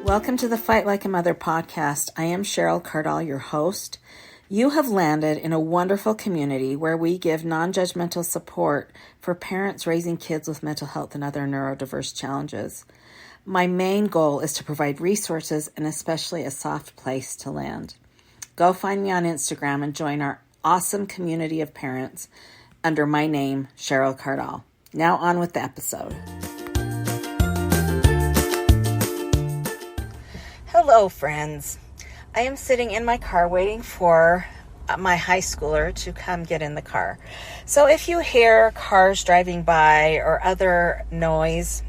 Welcome to the Fight Like a Mother podcast. I am Cheryl Cardall, your host. You have landed in a wonderful community where we give non-judgmental support for parents raising kids with mental health and other neurodiverse challenges. My main goal is to provide resources and especially a soft place to land. Go find me on Instagram and join our awesome community of parents under my name, Cheryl Cardall. Now on with the episode. Hello, friends. I am sitting in my car waiting for my high schooler to come get in the car. So if you hear cars driving by or other noise,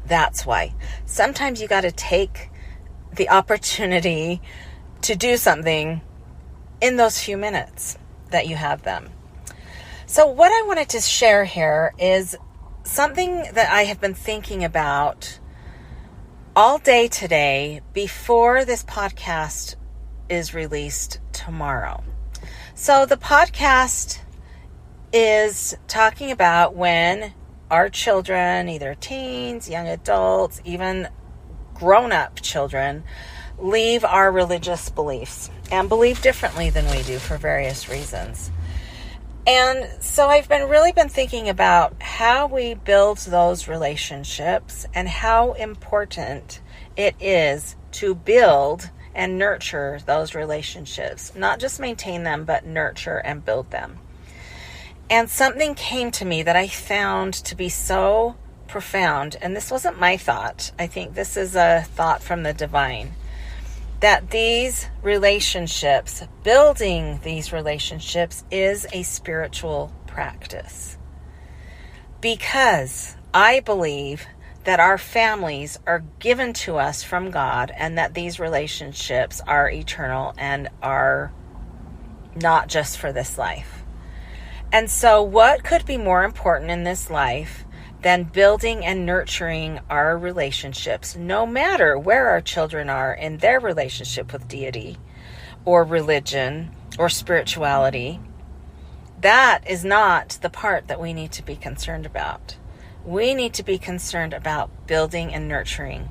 that's why. Sometimes you got to take the opportunity to do something in those few minutes that you have them. So what I wanted to share here is something that I have been thinking about all day today before this podcast is released tomorrow. So the podcast is talking about when our children, either teens, young adults, even grown-up children, leave our religious beliefs and believe differently than we do for various reasons. And so I've really been thinking about how we build those relationships and how important it is to build and nurture those relationships, not just maintain them, but nurture and build them. And something came to me that I found to be so profound, and this wasn't my thought. I think this is a thought from the divine, that these relationships, building these relationships, is a spiritual practice. Because I believe that our families are given to us from God and that these relationships are eternal and are not just for this life. And so what could be more important in this life than building and nurturing our relationships, no matter where our children are in their relationship with deity or religion or spirituality? That is not the part that we need to be concerned about. We need to be concerned about building and nurturing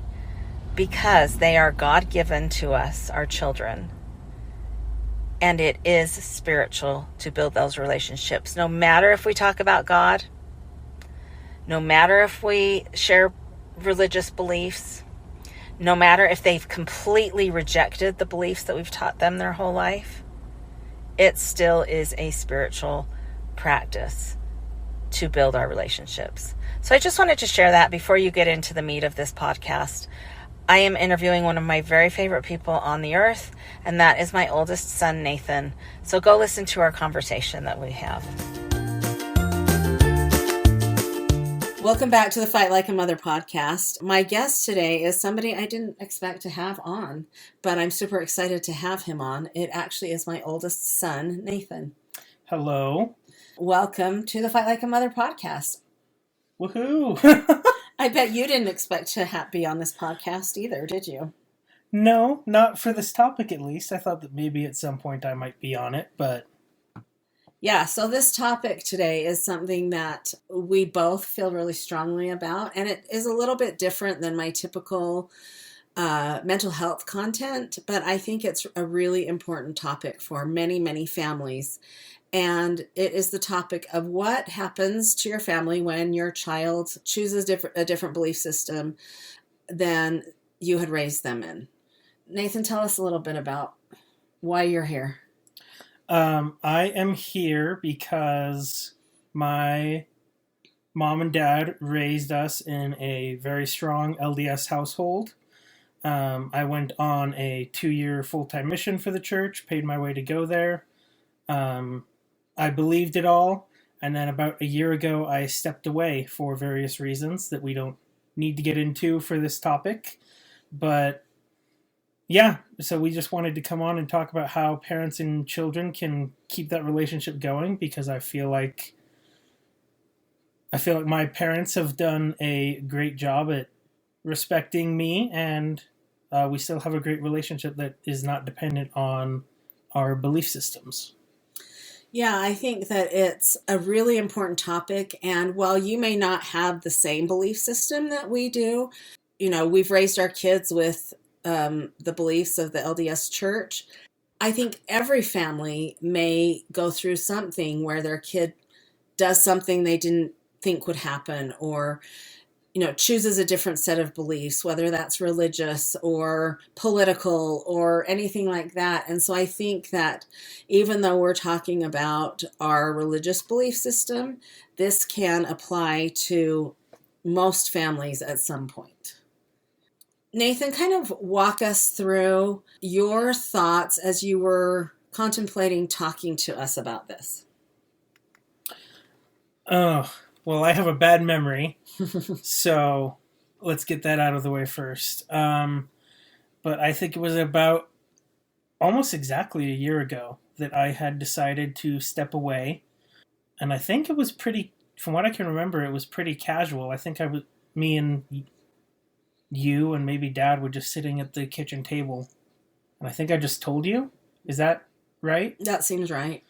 because they are God-given to us, our children. And it is spiritual to build those relationships, no matter if we talk about God, no matter if we share religious beliefs, no matter if they've completely rejected the beliefs that we've taught them their whole life, it still is a spiritual practice to build our relationships. So I just wanted to share that before you get into the meat of this podcast. I am interviewing one of my very favorite people on the earth, and that is my oldest son, Nathan. So go listen to our conversation that we have. Welcome back to the Fight Like a Mother podcast. My guest today is somebody I didn't expect to have on, but I'm super excited to have him on. It actually is my oldest son, Nathan. Hello. Welcome to the Fight Like a Mother podcast. Woohoo. I bet you didn't expect to be on this podcast either, did you? No, not for this topic at least. I thought that maybe at some point I might be on it, but... Yeah, so this topic today is something that we both feel really strongly about, and it is a little bit different than my typical mental health content, but I think it's a really important topic for many, many families. And it is the topic of what happens to your family when your child chooses a different belief system than you had raised them in. Nathan, tell us a little bit about why you're here. I am here because my mom and dad raised us in a very strong LDS household. I went on a 2-year full-time mission for the church, paid my way to go there. I believed it all, and then about a year ago I stepped away for various reasons that we don't need to get into for this topic. But yeah, so we just wanted to come on and talk about how parents and children can keep that relationship going, because I feel like my parents have done a great job at respecting me, and we still have a great relationship that is not dependent on our belief systems. Yeah, I think that it's a really important topic, and while you may not have the same belief system that we do, we've raised our kids with the beliefs of the LDS Church. I think every family may go through something where their kid does something they didn't think would happen, or chooses a different set of beliefs, whether that's religious or political or anything like that. And so I think that even though we're talking about our religious belief system, this can apply to most families at some point. Nathan, kind of walk us through your thoughts as you were contemplating talking to us about this. Oh, well, I have a bad memory, so let's get that out of the way first. But I think it was about almost exactly a year ago that I had decided to step away. And I think it was from what I can remember, it was pretty casual. I think me and you and maybe Dad were just sitting at the kitchen table. And I think I just told you. Is that right? That seems right.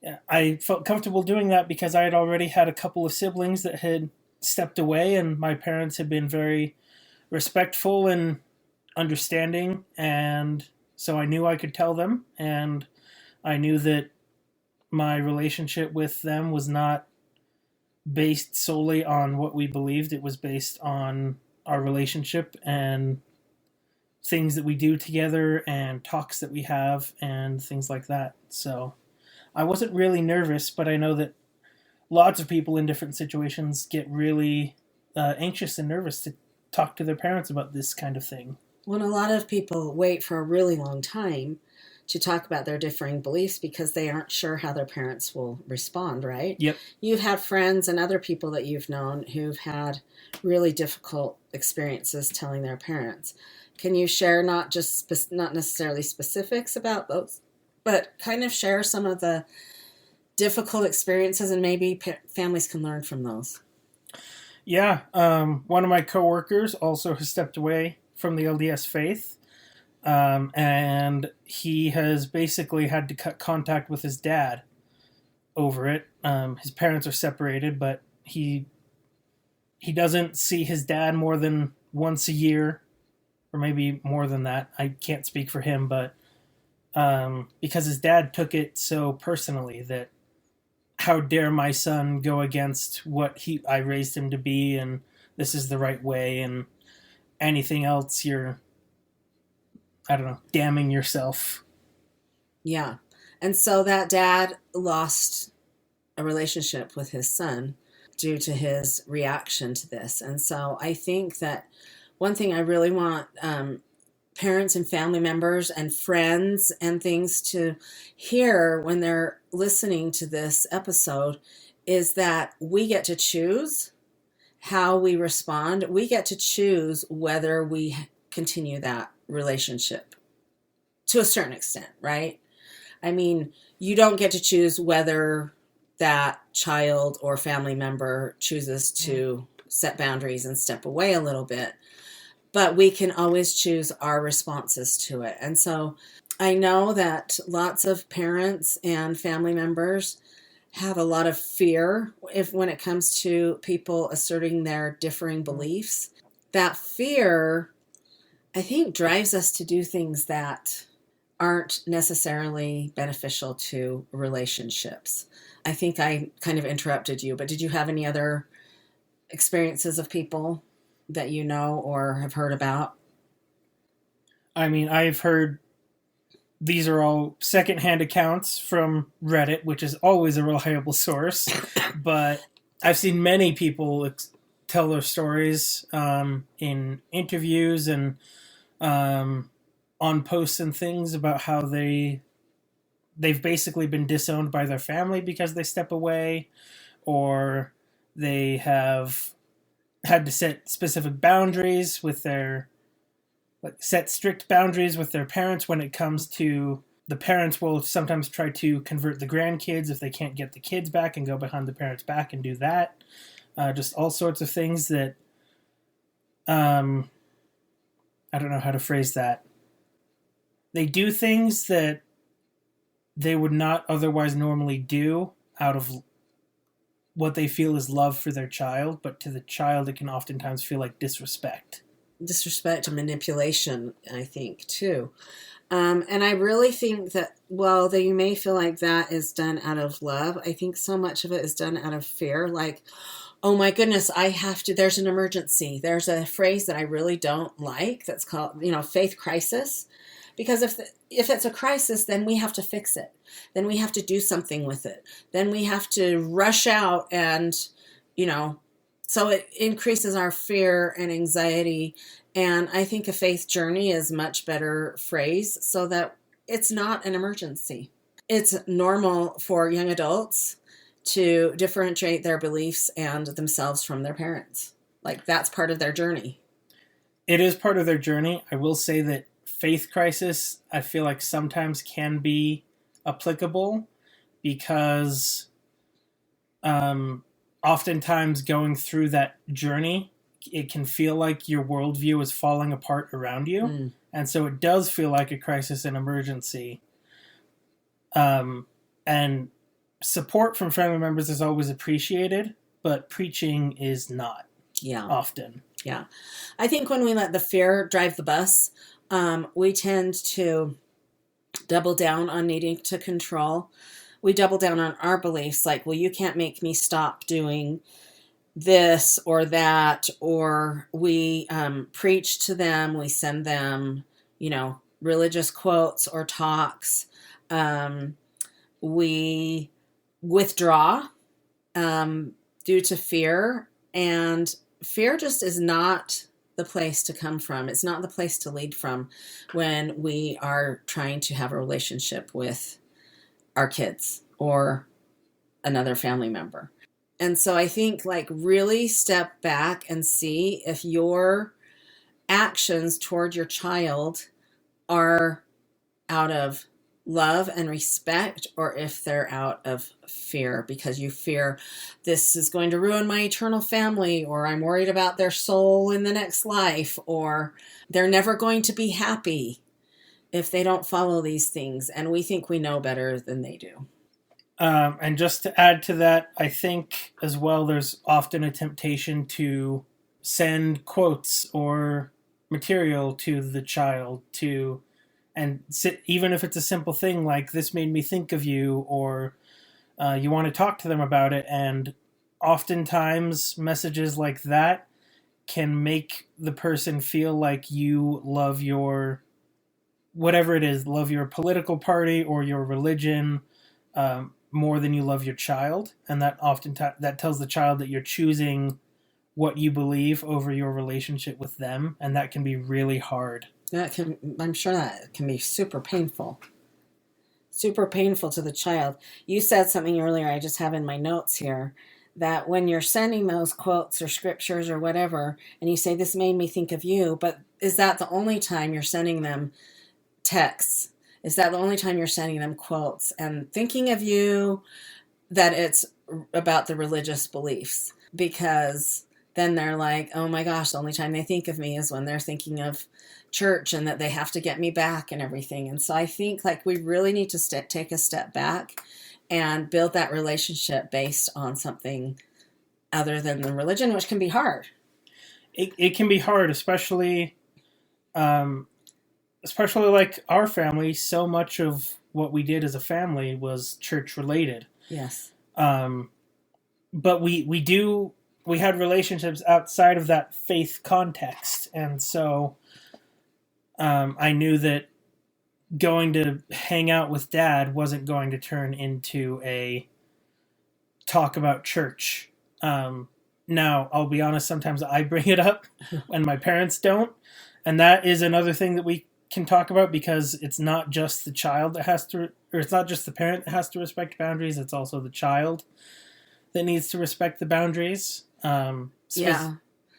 Yeah, I felt comfortable doing that because I had already had a couple of siblings that had stepped away, and my parents had been very respectful and understanding, and so I knew I could tell them, and I knew that my relationship with them was not based solely on what we believed. It was based on our relationship and things that we do together and talks that we have and things like that. So I wasn't really nervous, but I know that lots of people in different situations get really anxious and nervous to talk to their parents about this kind of thing. Well, a lot of people wait for a really long time to talk about their differing beliefs because they aren't sure how their parents will respond, right? Yep. You've had friends and other people that you've known who've had really difficult experiences telling their parents. Can you share not necessarily specifics about those, but kind of share some of the difficult experiences, and maybe families can learn from those? Yeah. One of my coworkers also has stepped away from the LDS faith. And he has basically had to cut contact with his dad over it. His parents are separated, but he doesn't see his dad more than once a year, or maybe more than that. I can't speak for him, but because his dad took it so personally that how dare my son go against what I raised him to be, and this is the right way, and anything else you're, I don't know, damning yourself. Yeah. And so that dad lost a relationship with his son due to his reaction to this. And so I think that one thing I really want parents and family members and friends and things to hear when they're listening to this episode is that we get to choose how we respond. We get to choose whether we continue that relationship to a certain extent, right? I mean, you don't get to choose whether that child or family member chooses to set boundaries and step away a little bit, but we can always choose our responses to it. And so I know that lots of parents and family members have a lot of fear when it comes to people asserting their differing beliefs. That fear, I think, drives us to do things that aren't necessarily beneficial to relationships. I think I kind of interrupted you, but did you have any other experiences of people that you know or have heard about? I mean, I've heard these are all secondhand accounts from Reddit, which is always a reliable source, but I've seen many people tell their stories in interviews and on posts and things about how they've basically been disowned by their family because they step away, or they have had to set specific boundaries with their set strict boundaries with their parents when it comes to the parents will sometimes try to convert the grandkids if they can't get the kids back and go behind the parents' back and do that. Just all sorts of things that I don't know how to phrase that. They do things that they would not otherwise normally do out of what they feel is love for their child, but to the child it can oftentimes feel like disrespect. disrespect and manipulation, I think, too. And I really think that, well, that you may feel like that is done out of love. I think so much of it is done out of fear. Like, oh my goodness, I have to, there's an emergency. There's a phrase that I really don't like that's called, faith crisis. Because if it's a crisis, then we have to fix it. Then we have to do something with it. Then we have to rush out and, you know, so it increases our fear and anxiety. And I think a faith journey is a much better phrase so that it's not an emergency. It's normal for young adults to differentiate their beliefs and themselves from their parents. Like, that's part of their journey. It is part of their journey. I will say that faith crisis, I feel like sometimes can be applicable because oftentimes going through that journey, it can feel like your worldview is falling apart around you. Mm. And so it does feel like a crisis and emergency. And support from family members is always appreciated, but preaching is not often. Yeah. I think when we let the fear drive the bus, we tend to double down on needing to control. We double down on our beliefs like, well, you can't make me stop doing this or that, or we preach to them, we send them, religious quotes or talks. We withdraw due to fear, and fear just is not the place to come from. It's not the place to lead from when we are trying to have a relationship with our kids or another family member. And so I think really step back and see if your actions toward your child are out of love and respect, or if they're out of fear because you fear this is going to ruin my eternal family, or I'm worried about their soul in the next life, or they're never going to be happy if they don't follow these things. And we think we know better than they do. And just to add to that, I think as well there's often a temptation to send quotes or material to the child even if it's a simple thing like this made me think of you, or you want to talk to them about it. And oftentimes messages like that can make the person feel like you love your, whatever it is, love your political party or your religion more than you love your child. And that that tells the child that you're choosing what you believe over your relationship with them. And that can be really hard. I'm sure that can be super painful to the child. You said something earlier, I just have in my notes here, that when you're sending those quotes or scriptures or whatever, and you say, this made me think of you, but is that the only time you're sending them texts? Is that the only time you're sending them quotes and thinking of you, that it's about the religious beliefs? Because then they're like, oh my gosh, the only time they think of me is when they're thinking of church and that they have to get me back and everything. And so I think we really need to take a step back and build that relationship based on something other than the religion, which can be hard. It can be hard, especially like our family. So much of what we did as a family was church related. Yes. But we had relationships outside of that faith context. And so I knew that going to hang out with Dad wasn't going to turn into a talk about church. Now, I'll be honest, sometimes I bring it up and my parents don't. And that is another thing that we can talk about, because it's not just the child that has to, or it's not just the parent that has to respect boundaries. It's also the child that needs to respect the boundaries. Yeah.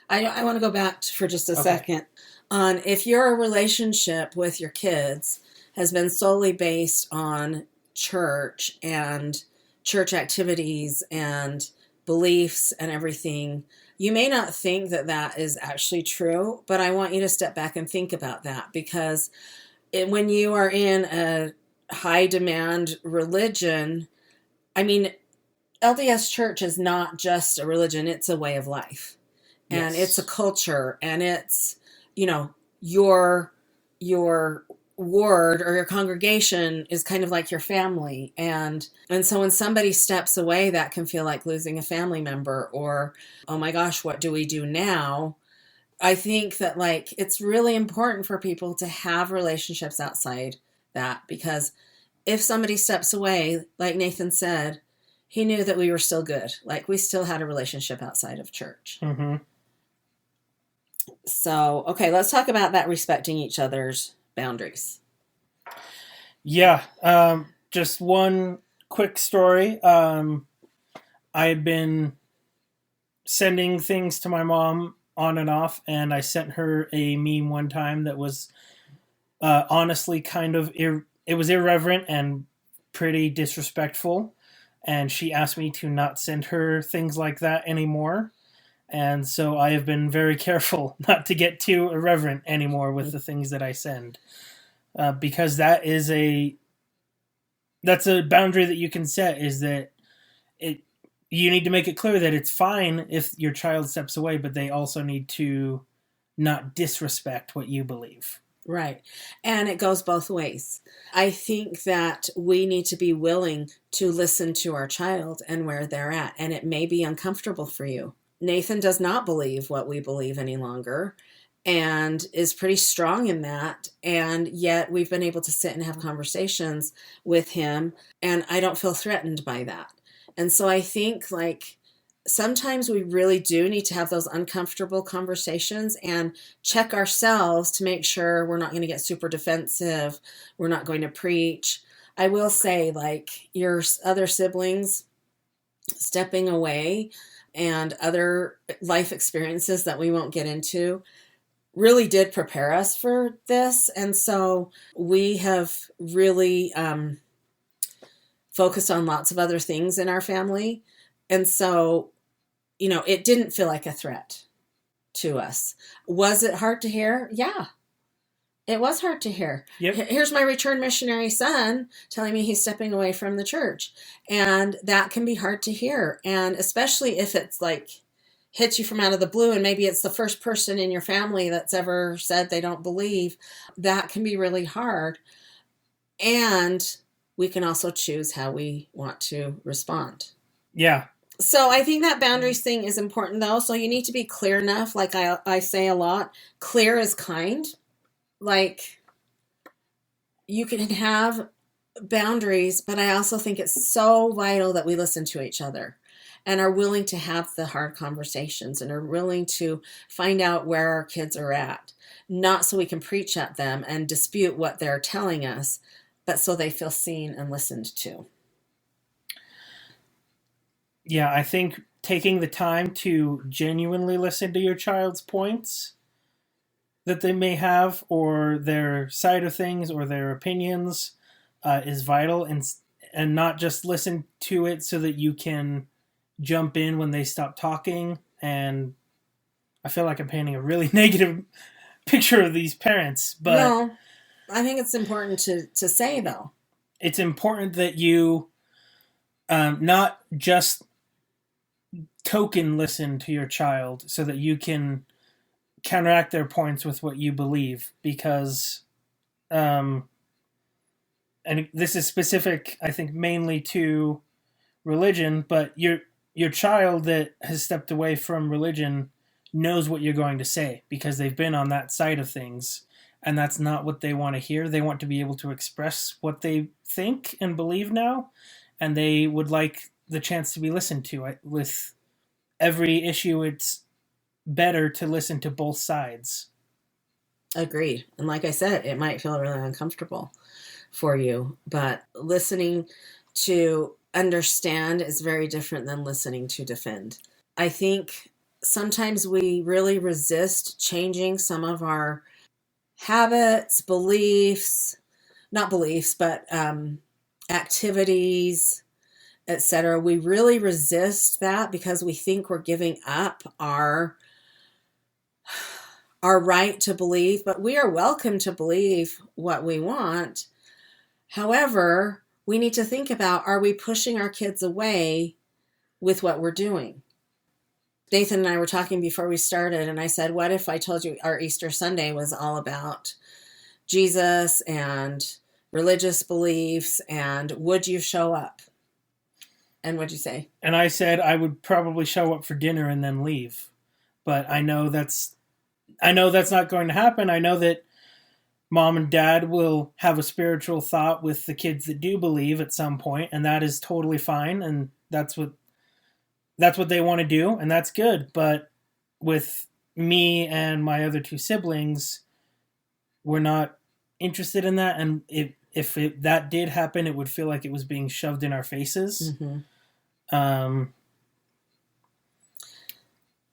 I want to go back for just a second on if your relationship with your kids has been solely based on church and church activities and beliefs and everything. You may not think that that is actually true, but I want you to step back and think about that, because when you are in a high demand religion, LDS Church is not just a religion, it's a way of life. Yes. And it's a culture, and it's your ward or your congregation is kind of like your family, and so when somebody steps away, that can feel like losing a family member, or oh my gosh, what do we do now? I think that like it's really important for people to have relationships outside that, because if somebody steps away, like Nathan said, he knew that we were still good. Like we still had a relationship outside of church. Mm-hmm. So, okay, let's talk about that, respecting each other's boundaries. Yeah. Just one quick story. I had been sending things to my mom on and off, and I sent her a meme one time that was honestly kind of it was irreverent and pretty disrespectful, and she asked me to not send her things like that anymore. And so I have been very careful not to get too irreverent anymore with the things that I send, because that's a boundary that you can set. Is that you need to make it clear that it's fine if your child steps away, but they also need to not disrespect what you believe. Right. And it goes both ways. I think that we need to be willing to listen to our child and where they're at. And it may be uncomfortable for you. Nathan does not believe what we believe any longer and is pretty strong in that. And yet we've been able to sit and have conversations with him. And I don't feel threatened by that. And so I think like sometimes we really do need to have those uncomfortable conversations and check ourselves to make sure we're not going to get super defensive. We're not going to preach. I will say, like, your other siblings stepping away and other life experiences that we won't get into really did prepare us for this. And so we have really focused on lots of other things in our family. And so, it didn't feel like a threat to us. Was it hard to hear? Yeah, it was hard to hear. Yep. Here's my return missionary son telling me he's stepping away from the church. And that can be hard to hear. And especially if it's like hits you from out of the blue, and maybe it's the first person in your family that's ever said they don't believe, that can be really hard. And we can also choose how we want to respond. Yeah. So I think that boundaries thing is important, though. So you need to be clear enough. Like I say a lot, clear is kind. Like you can have boundaries, but I also think it's so vital that we listen to each other and are willing to have the hard conversations and are willing to find out where our kids are at. Not so we can preach at them and dispute what they're telling us, but so they feel seen and listened to. Yeah, I think taking the time to genuinely listen to your child's points that they may have, or their side of things, or their opinions, is vital, and not just listen to it so that you can jump in when they stop talking. And I feel like I'm painting a really negative picture of these parents, but no, I think it's important to say, though. It's important that you not just token listen to your child so that you can counteract their points with what you believe, because and this is specific, I think, mainly to religion, but your child that has stepped away from religion knows what you're going to say because they've been on that side of things, and that's not what they want to hear. They want to be able to express what they think and believe now, and they would like the chance to be listened to. With every issue, it's better to listen to both sides. Agreed. And like I said, it might feel really uncomfortable for you, but listening to understand is very different than listening to defend. I think sometimes we really resist changing some of our habits, beliefs, not beliefs, but activities, etc. We really resist that because we think we're giving up our right to believe, but we are welcome to believe what we want. However, we need to think about, are we pushing our kids away with what we're doing? Nathan and I were talking before we started, and I said, what if I told you our Easter Sunday was all about Jesus and religious beliefs, and would you show up? And what'd you say? And I said I would probably show up for dinner and then leave. But I know that's not going to happen. I know that mom and dad will have a spiritual thought with the kids that do believe at some point, and that is totally fine, and that's what they want to do, and that's good. But with me and my other two siblings, we're not interested in that, and if that did happen, it would feel like it was being shoved in our faces.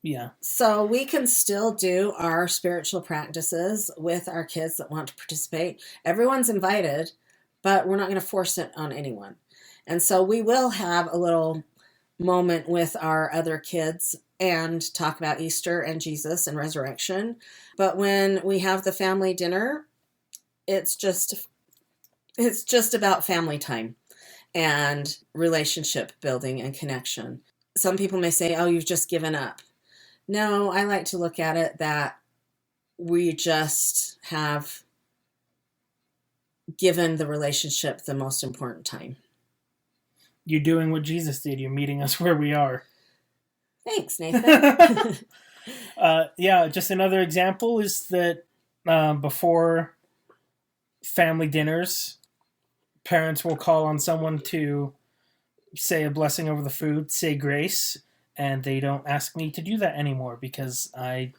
Yeah. So we can still do our spiritual practices with our kids that want to participate. Everyone's invited, but we're not going to force it on anyone. And so we will have a little moment with our other kids and talk about Easter and Jesus and resurrection. But when we have the family dinner, it's just about family time and relationship building and connection. Some people may say, oh, you've just given up. No, I like to look at it that we just have given the relationship the most important time. You're doing what Jesus did. You're meeting us where we are. Thanks, Nathan. Yeah, just another example is that before family dinners, parents will call on someone to say a blessing over the food, say grace, and they don't ask me to do that anymore because I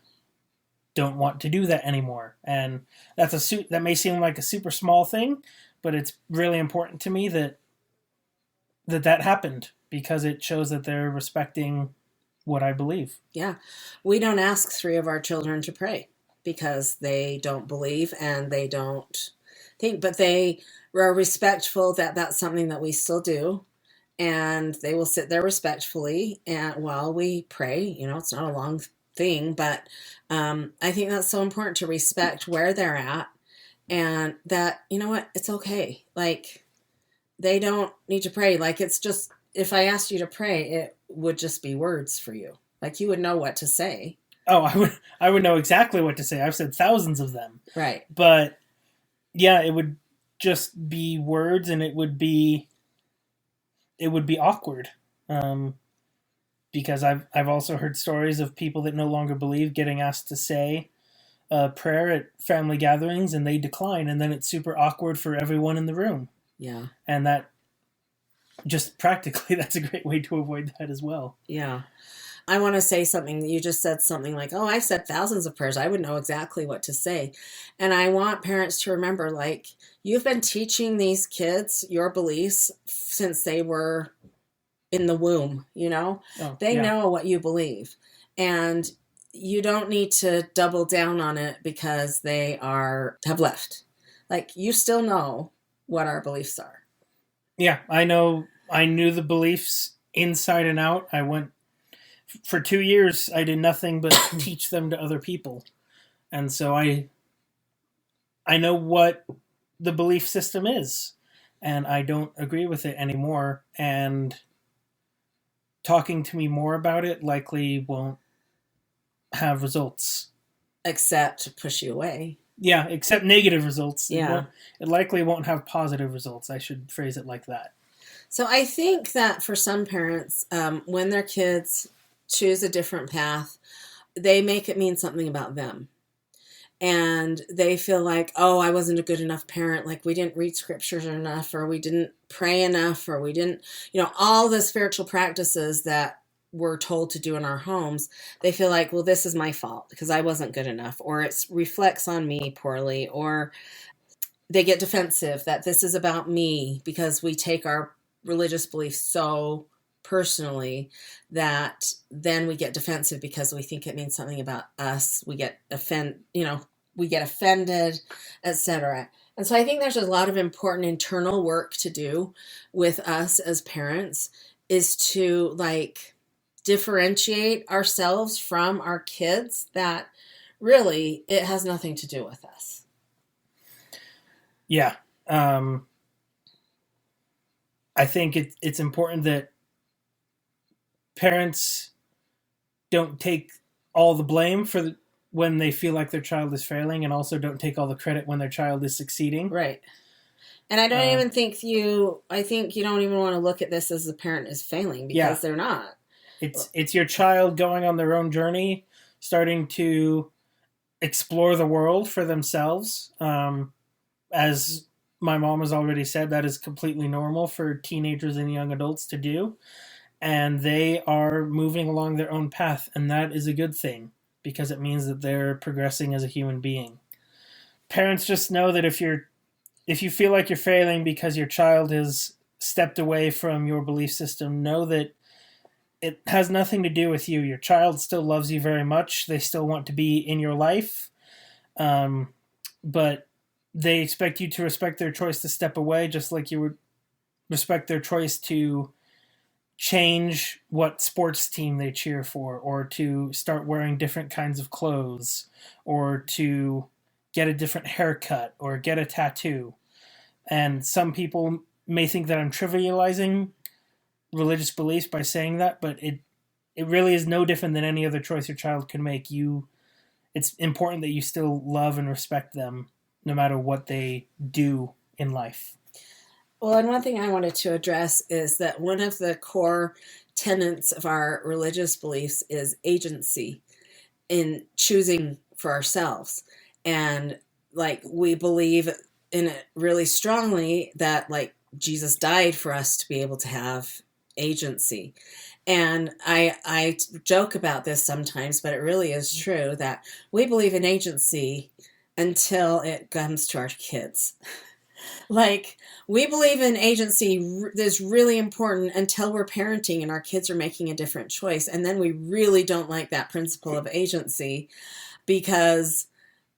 don't want to do that anymore. And that may seem like a super small thing, but it's really important to me that happened because it shows that they're respecting what I believe. Yeah. We don't ask 3 of our children to pray because they don't believe and they don't think, but they are respectful that that's something that we still do. And they will sit there respectfully and while we pray. It's not a long thing, but I think that's so important to respect where they're at and that, it's okay. Like, they don't need to pray. Like, it's just, if I asked you to pray, it would just be words for you. Like, you would know what to say. Oh, I would know exactly what to say. I've said thousands of them. Right. But yeah, it would just be words, and it would be awkward. Because I've also heard stories of people that no longer believe getting asked to say a prayer at family gatherings, and they decline, and then it's super awkward for everyone in the room. Yeah. And that just practically, that's a great way to avoid that as well. Yeah. I want to say something. You just said something like, oh, I've said thousands of prayers. I would know exactly what to say. And I want parents to remember, like, you've been teaching these kids your beliefs since they were in the womb, They know what you believe. And you don't need to double down on it because they have left. Like, you still know what our beliefs are. Yeah, I knew the beliefs inside and out. I went for 2 years. I did nothing but teach them to other people, and so I know what the belief system is, and I don't agree with it anymore. And talking to me more about it likely won't have results, except to push you away. Yeah, except negative results. Yeah. It likely won't have positive results. I should phrase it like that. So I think that for some parents, when their kids choose a different path, they make it mean something about them. And they feel like, oh, I wasn't a good enough parent. Like, we didn't read scriptures enough, or we didn't pray enough, or we didn't, all the spiritual practices that we're told to do in our homes. They feel like, well, this is my fault because I wasn't good enough, or it reflects on me poorly, or they get defensive that this is about me because we take our religious beliefs so personally that then we get defensive because we think it means something about us. We get offended, etc. And so I think there's a lot of important internal work to do with us as parents, is to, like, differentiate ourselves from our kids, that really it has nothing to do with us. Yeah. I think it's important that parents don't take all the blame when they feel like their child is failing, and also don't take all the credit when their child is succeeding. Right. And I don't Uh, even think I think you don't even want to look at this as the parent is failing, because yeah, they're not. it's your child going on their own journey, starting to explore the world for themselves. As my mom has already said, that is completely normal for teenagers and young adults to do. And they are moving along their own path. And that is a good thing, because it means that they're progressing as a human being. Parents, just know that if you feel like you're failing because your child has stepped away from your belief system, know that it has nothing to do with you. Your child still loves you very much. They still want to be in your life. But they expect you to respect their choice to step away, just like you would respect their choice to change what sports team they cheer for, or to start wearing different kinds of clothes, or to get a different haircut, or get a tattoo. And some people may think that I'm trivializing religious beliefs by saying that, but it really is no different than any other choice your child can make. It's important that you still love and respect them no matter what they do in life. Well, and one thing I wanted to address is that one of the core tenets of our religious beliefs is agency in choosing for ourselves. And like, we believe in it really strongly that like Jesus died for us to be able to have agency. And I joke about this sometimes, but it really is true that we believe in agency until it comes to our kids. Like, we believe in agency is really important until we're parenting and our kids are making a different choice. And then we really don't like that principle of agency, because,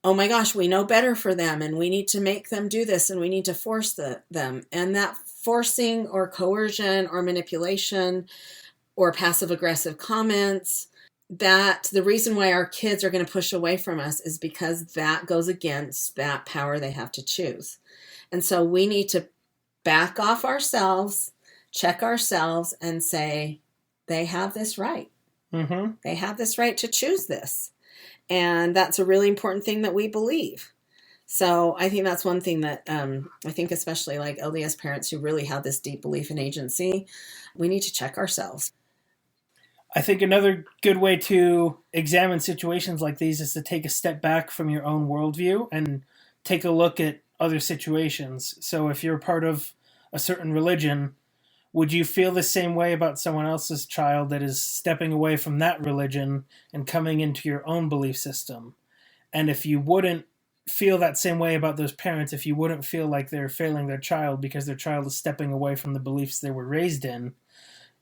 oh my gosh, we know better for them and we need to make them do this and we need to force them. And that forcing or coercion or manipulation or passive aggressive comments, that the reason why our kids are going to push away from us is because that goes against that power they have to choose. And so we need to back off ourselves, check ourselves, and say, they have this right. Mm-hmm. They have this right to choose this. And that's a really important thing that we believe. So I think that's one thing that I think especially like LDS parents who really have this deep belief in agency, we need to check ourselves. I think another good way to examine situations like these is to take a step back from your own worldview and take a look at other situations. So if you're part of a certain religion, would you feel the same way about someone else's child that is stepping away from that religion and coming into your own belief system? And if you wouldn't feel that same way about those parents, if you wouldn't feel like they're failing their child because their child is stepping away from the beliefs they were raised in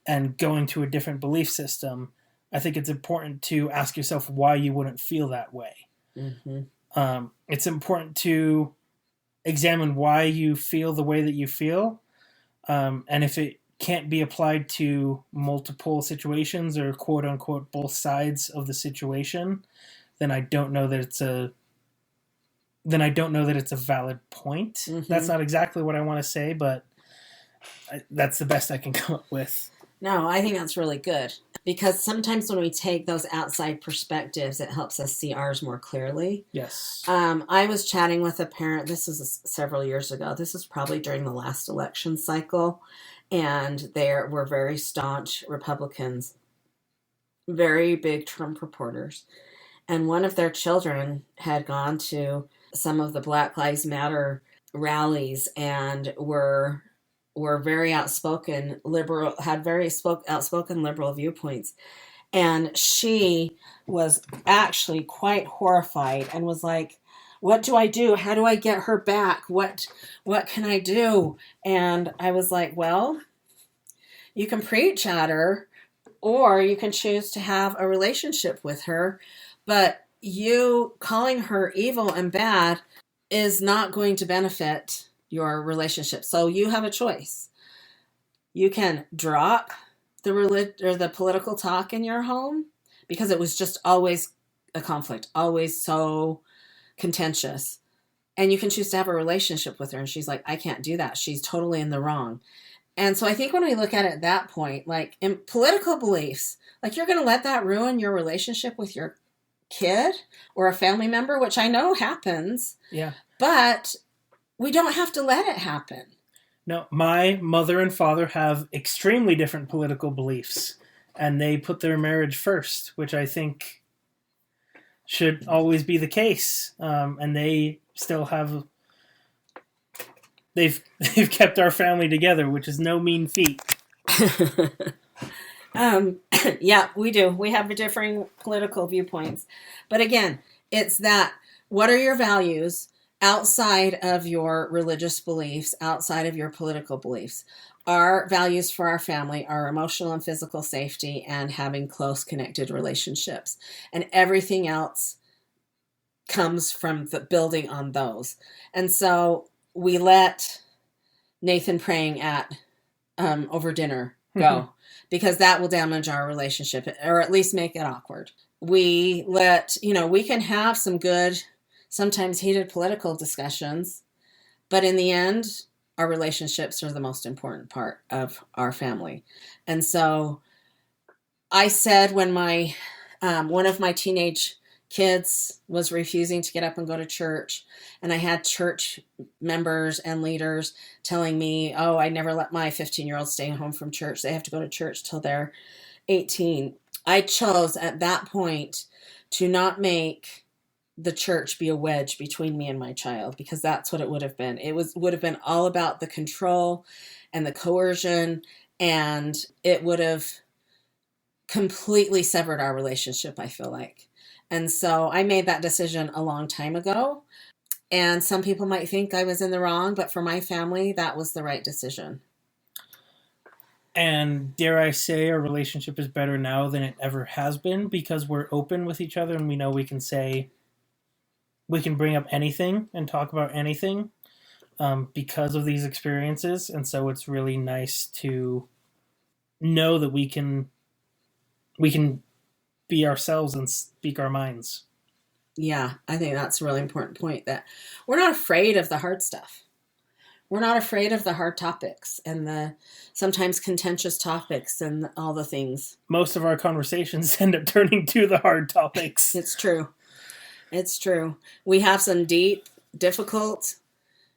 and going to a different belief system, I think it's important to ask yourself why you wouldn't feel that way. Mm-hmm. It's important to examine why you feel the way that you feel. And if it can't be applied to multiple situations or quote unquote both sides of the situation, then I don't know that it's a valid point. Mm-hmm. That's not exactly what I want to say, but that's the best I can come up with. No, I think that's really good, because sometimes when we take those outside perspectives, it helps us see ours more clearly. Yes. I was chatting with a parent. This was several years ago. This was probably during the last election cycle. And they were very staunch Republicans, very big Trump reporters. And one of their children had gone to some of the Black Lives Matter rallies and were very outspoken liberal, had very outspoken liberal viewpoints. And she was actually quite horrified and was like, what do I do? How do I get her back? What can I do? And I was like, well, you can preach at her, or you can choose to have a relationship with her. But you calling her evil and bad is not going to benefit your relationship. So you have a choice. You can drop the political talk in your home, because it was just always a conflict, always so contentious. And you can choose to have a relationship with her. And she's like, I can't do that. She's totally in the wrong. And so I think when we look at it at that point, like in political beliefs, like you're going to let that ruin your relationship with your kid or a family member, which I know happens, Yeah. but we don't have to let it happen. No, my mother and father have extremely different political beliefs, and they put their marriage first, which I think should always be the case. And they still have they've they've kept our family together, which is no mean feat. Yeah, we do. We have differing political viewpoints. But again, it's that what are your values outside of your religious beliefs, outside of your political beliefs? Our values for our family are emotional and physical safety and having close connected relationships. And everything else comes from the building on those. And so we let Nathan praying at over dinner go because that will damage our relationship or at least make it awkward. We let, we can have some good, sometimes heated political discussions, but in the end, our relationships are the most important part of our family. And so I said when my one of my teenage kids was refusing to get up and go to church, and I had church members and leaders telling me, oh, I never let my 15-year-old stay home from church. They have to go to church till they're 18. I chose at that point to not make the church be a wedge between me and my child, because that's what it would have been. It would have been all about the control and the coercion, and it would have completely severed our relationship, I feel like. And so I made that decision a long time ago. And some people might think I was in the wrong, but for my family, that was the right decision. And dare I say, our relationship is better now than it ever has been because we're open with each other and we know we can bring up anything and talk about anything because of these experiences. And so it's really nice to know that we can be ourselves and speak our minds. Yeah, I think that's a really important point, that we're not afraid of the hard stuff. We're not afraid of the hard topics and the sometimes contentious topics and all the things. Most of our conversations end up turning to the hard topics. It's true. It's true. We have some deep, difficult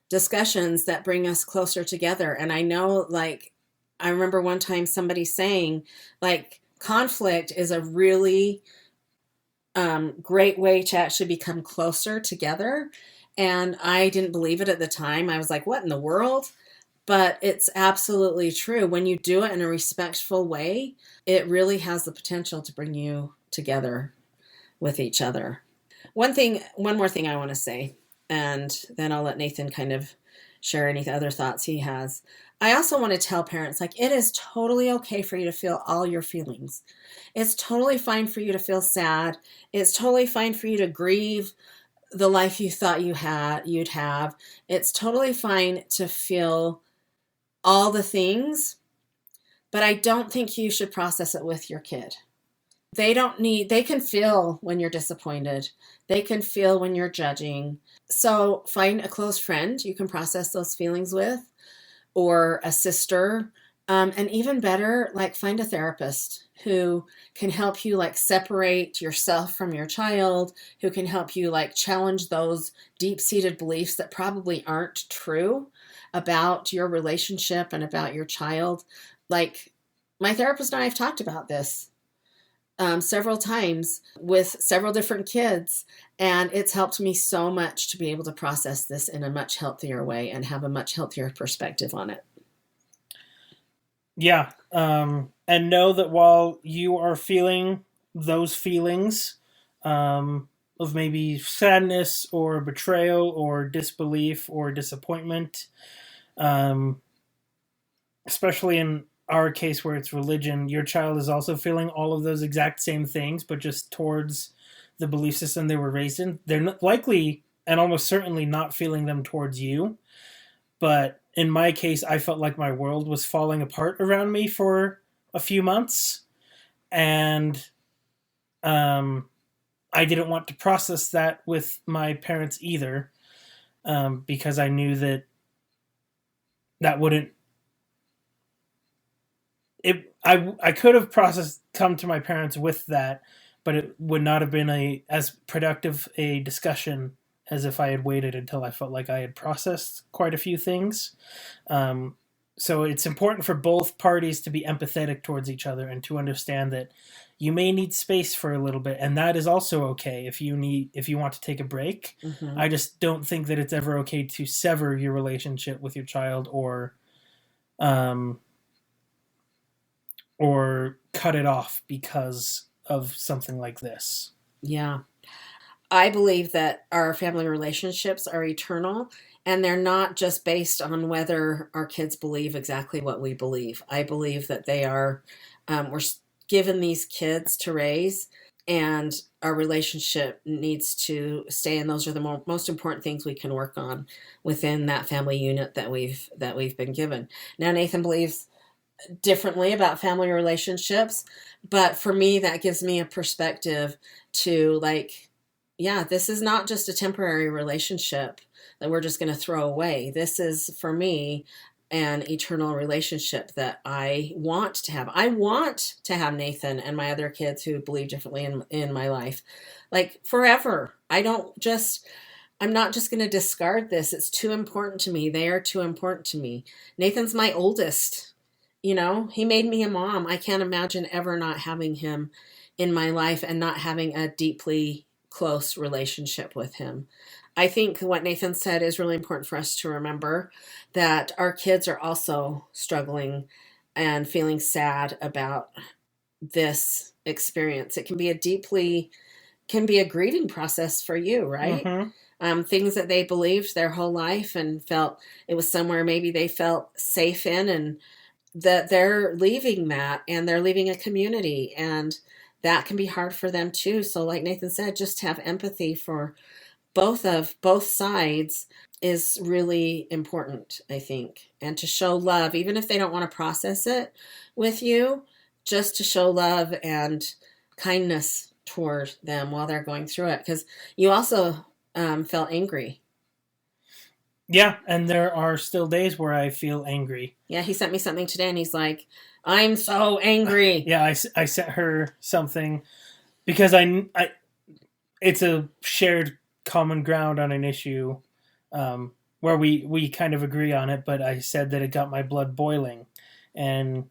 discussions that bring us closer together. And I know, I remember one time somebody saying, conflict is a really great way to actually become closer together. And I didn't believe it at the time. I was like, what in the world? But it's absolutely true. When you do it in a respectful way, it really has the potential to bring you together with each other. One more thing I want to say, and then I'll let Nathan kind of share any other thoughts he has. I also want to tell parents, it is totally okay for you to feel all your feelings. It's totally fine for you to feel sad. It's totally fine for you to grieve the life you thought you'd have. It's totally fine to feel all the things, but I don't think you should process it with your kid. They can feel when you're disappointed. They can feel when you're judging. So find a close friend you can process those feelings with, or a sister, and even better, find a therapist who can help you separate yourself from your child, who can help you challenge those deep-seated beliefs that probably aren't true about your relationship and about your child. My therapist and I have talked about this several times with several different kids, and it's helped me so much to be able to process this in a much healthier way and have a much healthier perspective on it. Yeah, and know that while you are feeling those feelings of maybe sadness or betrayal or disbelief or disappointment, especially in our case where it's religion, your child is also feeling all of those exact same things, but just towards the belief system they were raised in. They're not likely and almost certainly not feeling them towards you. But in my case, I felt like my world was falling apart around me for a few months. And I didn't want to process that with my parents either, because I knew that wouldn't I could have come to my parents with that, but it would not have been as productive a discussion as if I had waited until I felt like I had processed quite a few things. Um, so it's important for both parties to be empathetic towards each other and to understand that you may need space for a little bit, and that is also okay if you want to take a break. Mm-hmm. I just don't think that it's ever okay to sever your relationship with your child um, or cut it off because of something like this. Yeah. I believe that our family relationships are eternal and they're not just based on whether our kids believe exactly what we believe. I believe that we're given these kids to raise, and our relationship needs to stay. And those are the most important things we can work on within that family unit that we've been given. Now, Nathan believes differently about family relationships, but for me, that gives me a perspective to, like, yeah, this is not just a temporary relationship that we're just going to throw away. This is, for me, an eternal relationship that I want to have. I want to have Nathan and my other kids who believe differently in my life, like, forever. I'm not just going to discard this. It's too important to me. They are too important to me. Nathan's my oldest. He made me a mom. I can't imagine ever not having him in my life and not having a deeply close relationship with him. I think what Nathan said is really important for us to remember, that our kids are also struggling and feeling sad about this experience. It can be a grieving process for you, right? Mm-hmm. Things that they believed their whole life and felt it was somewhere maybe they felt safe in, and that they're leaving that and they're leaving a community, and that can be hard for them too. So like Nathan said, just to have empathy for both sides is really important, I think. And to show love, even if they don't want to process it with you, just to show love and kindness toward them while they're going through it. Because you also felt angry. Yeah, and there are still days where I feel angry. Yeah, he sent me something today and he's like, I'm so angry. Yeah, I sent her something because it's a shared common ground on an issue where we kind of agree on it, but I said that it got my blood boiling. And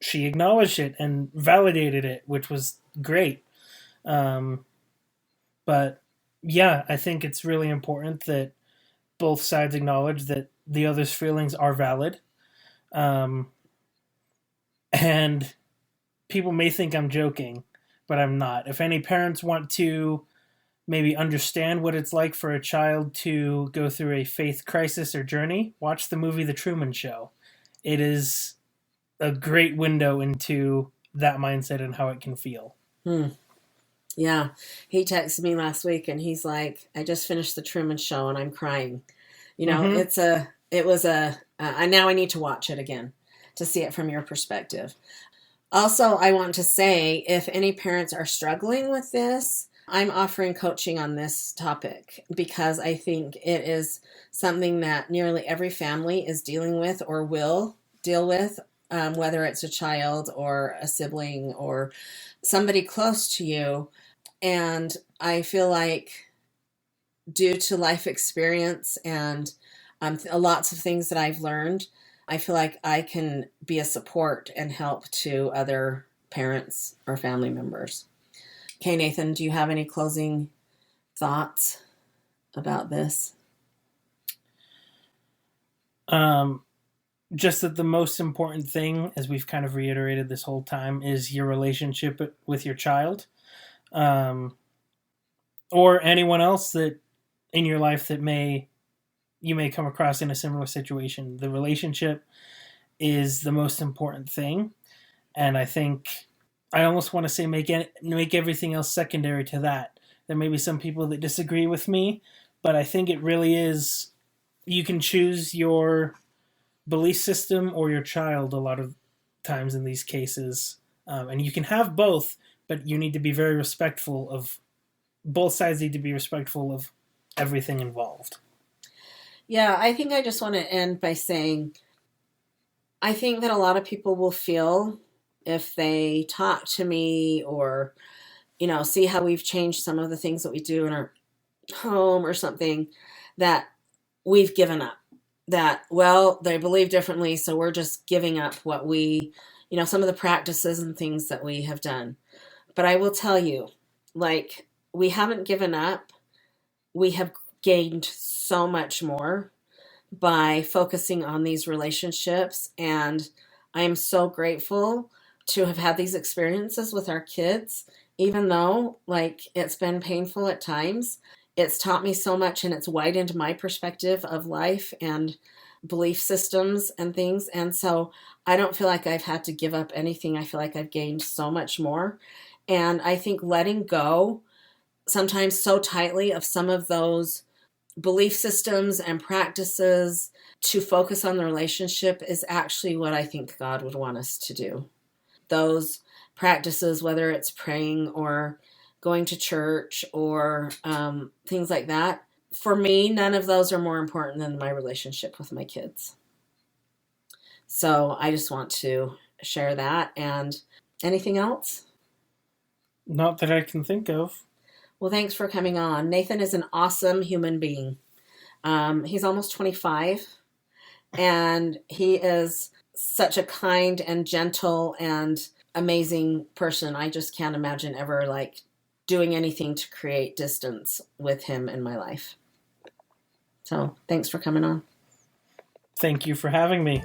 she acknowledged it and validated it, which was great. Um, but yeah, I think it's really important that both sides acknowledge that the other's feelings are valid. Um, and people may think I'm joking, but I'm not. If any parents want to maybe understand what it's like for a child to go through a faith crisis or journey, watch the movie The Truman Show. It is a great window into that mindset and how it can feel. Yeah. He texted me last week and he's like, I just finished the Truman Show and I'm crying. Mm-hmm. Now I need to watch it again to see it from your perspective. Also, I want to say, if any parents are struggling with this, I'm offering coaching on this topic because I think it is something that nearly every family is dealing with or will deal with, whether it's a child or a sibling or somebody close to you. And I feel like, due to life experience and lots of things that I've learned, I feel like I can be a support and help to other parents or family members. Okay, Nathan, do you have any closing thoughts about this? Just that the most important thing, as we've kind of reiterated this whole time, is your relationship with your child, um, or anyone else that in your life that you may come across in a similar situation. The relationship is the most important thing, and I think I almost want to say make everything else secondary to that. There may be some people that disagree with me, but I think it really is. You can choose your belief system or your child a lot of times in these cases, and you can have both, but you need to be very respectful of both sides. Need to be respectful of everything involved. Yeah, I think I just want to end by saying I think that a lot of people will feel if they talk to me or, see how we've changed some of the things that we do in our home or something, that we've given up. That, well, they believe differently, so we're just giving up what some of the practices and things that we have done. But I will tell you, like, we haven't given up. We have gained so much more by focusing on these relationships. And I am so grateful to have had these experiences with our kids, even though, like, it's been painful at times. It's taught me so much, and it's widened my perspective of life and belief systems and things. And so I don't feel like I've had to give up anything. I feel like I've gained so much more. And I think letting go sometimes so tightly of some of those belief systems and practices to focus on the relationship is actually what I think God would want us to do. Those practices, whether it's praying or going to church or things like that, for me, none of those are more important than my relationship with my kids. So I just want to share that. And anything else? Not that I can think of. Well, thanks for coming on. Nathan is an awesome human being. He's almost 25, and he is such a kind and gentle and amazing person. I just can't imagine ever doing anything to create distance with him in my life. So thanks for coming on. Thank you for having me.